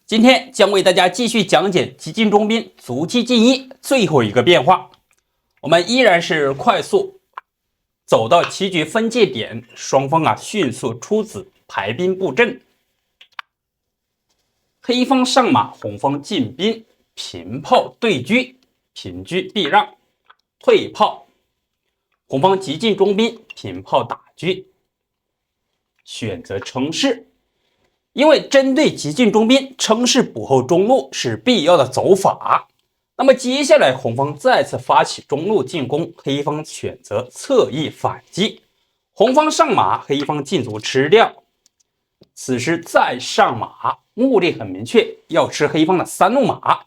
今天将为大家继续讲解急进中兵，卒期进一最后一个变化。我们依然是快速走到棋局分界点，双方迅速出子，排兵布阵。黑方上马，红方进兵，平炮对车，平车避让，退炮。红方急进中兵，平炮打车，选择称势。因为针对急进中兵，称势补后中路是必要的走法。那么接下来红方再次发起中路进攻，黑方选择侧翼反击。红方上马，黑方进卒吃掉。此时再上马，目的很明确，要吃黑方的三路马。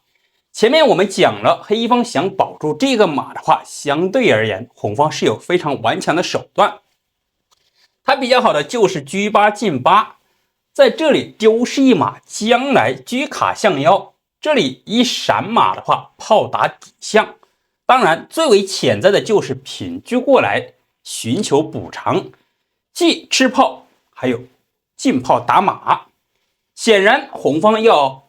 前面我们讲了，黑方想保住这个马的话，相对而言，红方是有非常顽强的手段。它比较好的就是车8进8。在这里丢失一马，将来车卡向腰，这里一闪马的话，炮打底象。当然最为潜在的就是平车过来寻求补偿，既吃炮还有进炮打马。显然红方要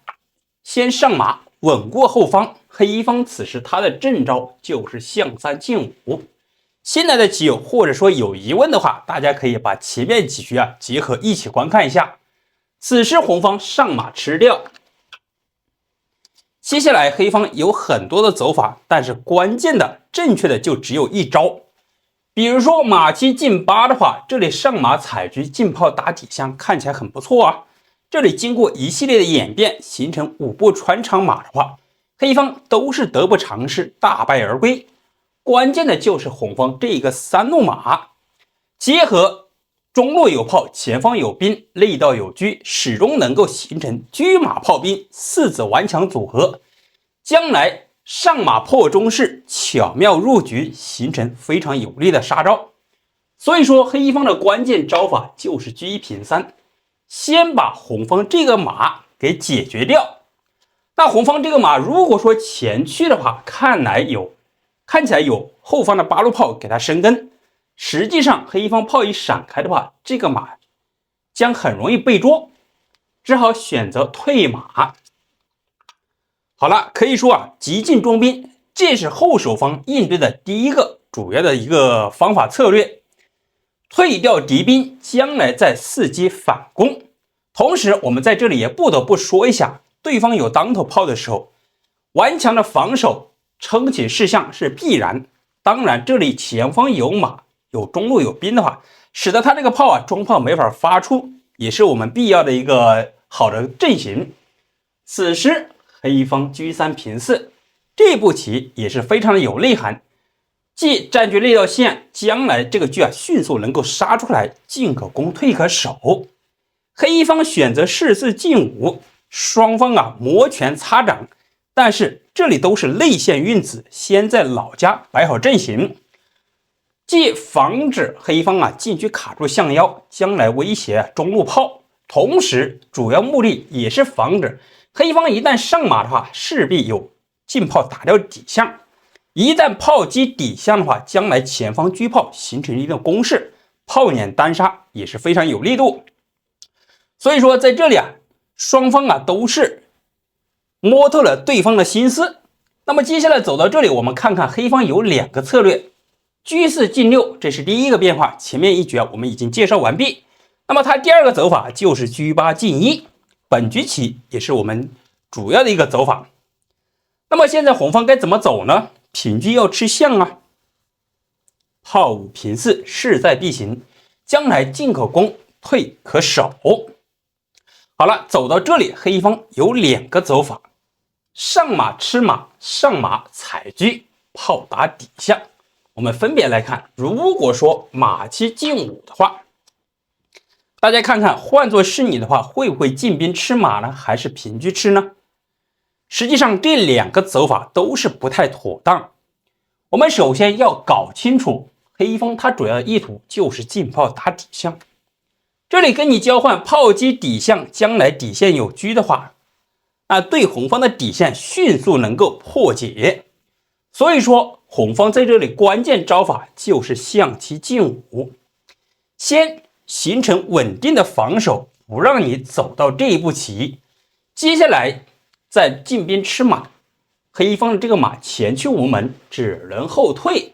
先上马稳过后方，黑方此时他的阵招就是象3进5。新来的棋友或者说有疑问的话，大家可以把前面几局结合一起观看一下。此时红方上马吃掉，接下来黑方有很多的走法，但是关键的正确的就只有一招。比如说马7进8的话，这里上马踩车进炮打底象看起来很不错啊。这里经过一系列的演变，形成5步穿肠马的话，黑方都是得不偿失，大败而归。关键的就是红方这个三路马结合中路有炮，前方有兵，内道有车，始终能够形成车马炮兵四子顽强组合，将来上马破中势，巧妙入局，形成非常有力的杀招。所以说黑方的关键招法就是车1平3，先把红方这个马给解决掉。那红方这个马如果说前去的话，看起来有后方的8路炮给他生根，实际上黑方炮一闪开的话，这个马将很容易被捉，只好选择退马。好了，可以说急进中兵，这是后手方应对的第一个主要的一个方法策略，退掉敌兵，将来再伺机反攻。同时我们在这里也不得不说一下，对方有当头炮的时候，顽强的防守撑起势象是必然。当然这里前方有马有中路有兵的话，使得他这个炮中炮没法发出，也是我们必要的一个好的阵型。此时黑方车3平4，这步棋也是非常的有内涵，既占据内道线，将来这个车迅速能够杀出来，进可攻退可守。黑方选择士4进5，双方摩拳擦掌，但是这里都是内线运子，先在老家摆好阵型，既防止黑方进去卡住象腰，将来威胁中路炮，同时主要目的也是防止黑方一旦上马的话，势必有进炮打掉底象。一旦炮击底象的话，将来前方车炮形成一个攻势，炮撵单杀也是非常有力度。所以说在这里双方都是摸透了对方的心思。那么接下来走到这里，我们看看黑方有2个策略。车4进6，这是第一个变化，前面一局我们已经介绍完毕。那么它第二个走法就是车8进1，本局棋也是我们主要的一个走法。那么现在红方该怎么走呢？平车要吃象炮5平4，势在必行，将来进可攻，退可守。好了，走到这里黑方有2个走法，上马吃马，上马踩车，炮打底象。我们分别来看，如果说马7进5的话，大家看看换作是你的话，会不会进兵吃马呢，还是平车吃呢？实际上这2个走法都是不太妥当。我们首先要搞清楚黑方他主要的意图就是进炮打底象，这里跟你交换炮击底象，将来底线有车的话，对红方的底线迅速能够破解。所以说红方在这里关键招法就是象7进5，先形成稳定的防守，不让你走到这一步棋，接下来再进兵吃马，黑方的这个马前去无门，只能后退。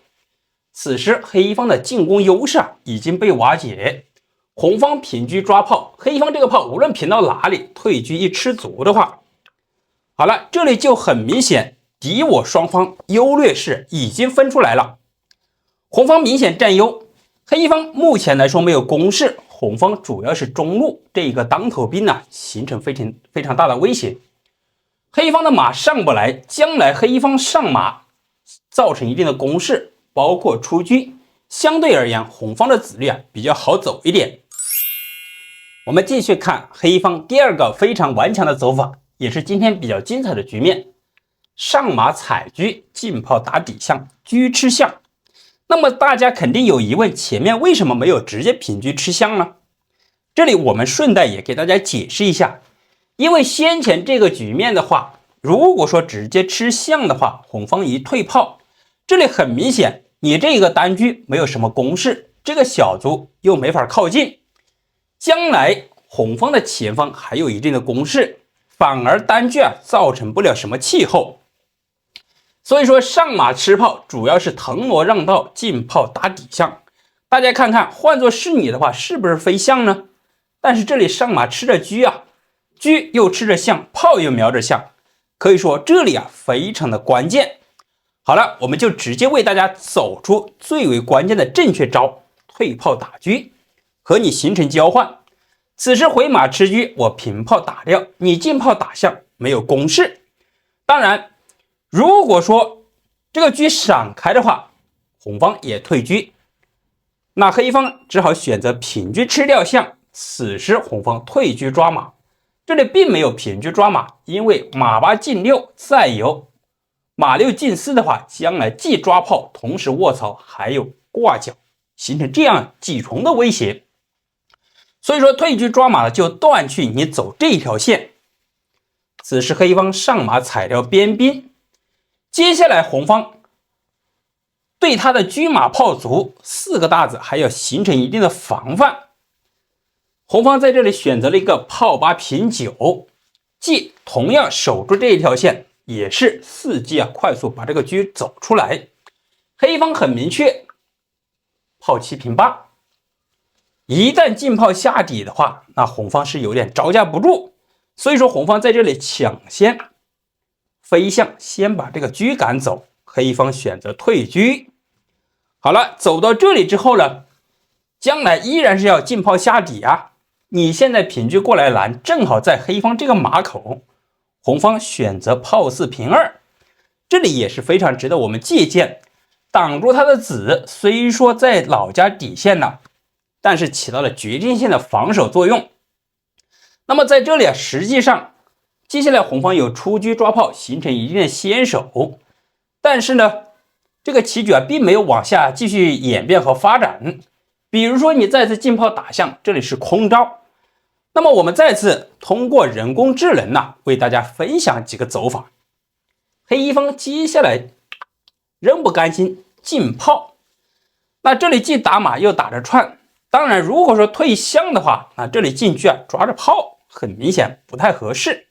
此时黑方的进攻优势已经被瓦解，红方平车抓炮，黑方这个炮无论平到哪里，退车一吃足的话，好了，这里就很明显，敌我双方优劣势已经分出来了。红方明显占优，黑方目前来说没有攻势，红方主要是中路这个当头兵呢，形成非常大的威胁。黑方的马上不来，将来黑方上马造成一定的攻势，包括出车，相对而言红方的子力比较好走一点。我们继续看黑方第二个非常顽强的走法，也是今天比较精彩的局面，上马踩车，进炮打底象，车吃象。那么大家肯定有疑问，前面为什么没有直接平车吃象呢？这里我们顺带也给大家解释一下，因为先前这个局面的话，如果说直接吃象的话，红方一退炮，这里很明显你这个单车没有什么攻势，这个小卒又没法靠近，将来红方的前方还有一定的攻势，反而单车造成不了什么气候。所以说上马吃炮主要是腾挪让道，进炮打底象。大家看看，换作是你的话，是不是飞象呢？但是这里上马吃着车车又吃着象，炮又瞄着象，可以说这里非常的关键。好了，我们就直接为大家走出最为关键的正确招，退炮打车，和你形成交换。此时回马吃车，我平炮打掉，你进炮打象，没有攻势。当然如果说这个车闪开的话，红方也退车，那黑方只好选择平车吃掉象。此时红方退车抓马，这里并没有平车抓马，因为马8进6，再有马6进4的话，将来既抓炮，同时卧槽还有挂角，形成这样几重的威胁。所以说退车抓马就断去你走这一条线。此时黑方上马踩掉边兵，接下来红方对他的车马炮卒4个大子还要形成一定的防范。红方在这里选择了一个炮8平9，既同样守住这一条线，也是伺机快速把这个车走出来。黑方很明确，炮7平8，一旦进炮下底的话，那红方是有点招架不住，所以说红方在这里抢先飞象，先把这个车赶走，黑方选择退车。好了，走到这里之后呢，将来依然是要进炮下底你现在平车过来拦，正好在黑方这个马口，红方选择炮4平2，这里也是非常值得我们借鉴，挡住他的子，虽说在老家底线但是起到了决定性的防守作用。那么在这里实际上接下来红方有出车抓炮，形成一定的先手，但是呢这个棋局并没有往下继续演变和发展。比如说你再次进炮打象，这里是空招。那么我们再次通过人工智能为大家分享几个走法。黑方接下来仍不甘心，进炮，那这里既打马又打着串，当然如果说退象的话，那这里进车抓着炮，很明显不太合适。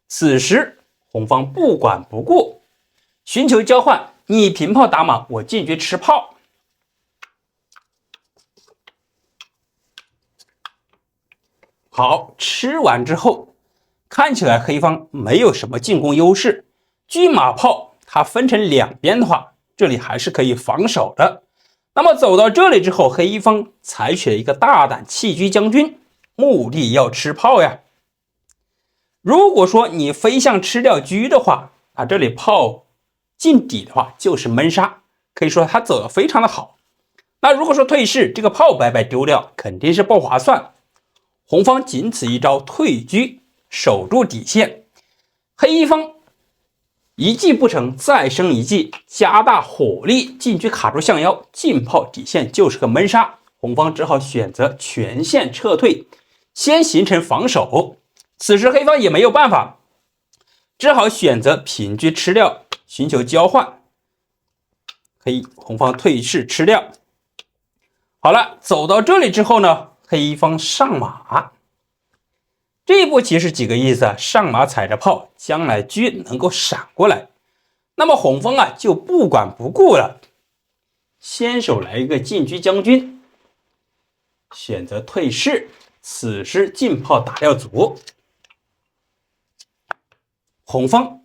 此时红方不管不顾，寻求交换，你平炮打马，我进车吃炮。好，吃完之后看起来黑方没有什么进攻优势，车马炮它分成两边的话，这里还是可以防守的。那么走到这里之后，黑方采取了一个大胆弃车将军，目的要吃炮呀。如果说你飞象吃掉车的话，这里炮进底的话就是闷杀，可以说他走得非常的好。那如果说退士，这个炮白白丢掉，肯定是不划算。红方仅此一招退车，守住底线。黑方一计不成，再生一计，加大火力，进车卡住象腰，进炮底线就是个闷杀。红方只好选择全线撤退，先形成防守。此时黑方也没有办法，只好选择平车吃掉，寻求交换。红方退士吃掉。好了，走到这里之后呢，黑方上马，这一步棋是几个意思啊？上马踩着炮，将来车能够闪过来，那么红方啊就不管不顾了，先手来一个进车将军，选择退士，此时进炮打掉卒，红方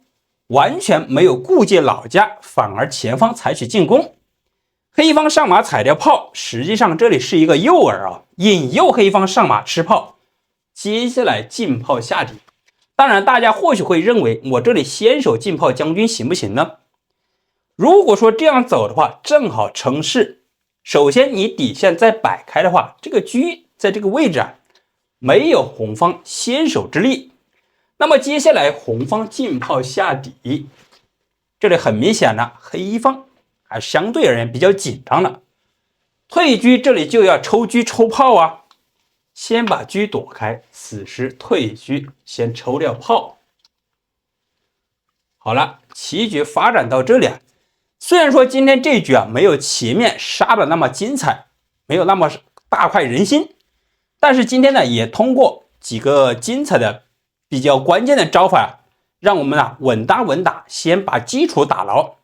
完全没有顾忌老家，反而前方采取进攻。黑方上马踩掉炮，实际上这里是一个诱饵啊，引诱黑方上马吃炮，接下来进炮下底。当然大家或许会认为我这里先手进炮将军行不行呢？如果说这样走的话，正好成势。首先你底线再摆开的话，这个车在这个位置啊，没有红方先手之力。那么接下来红方进炮下底，这里很明显了，黑方还相对而言比较紧张了。退车这里就要抽车抽炮啊，先把车躲开，此时退车先抽掉炮。好了，棋局发展到这里啊，虽然说今天这局啊没有前面杀的那么精彩，没有那么大快人心，但是今天呢也通过几个精彩的比较关键的招法，让我们稳打稳打，先把基础打牢。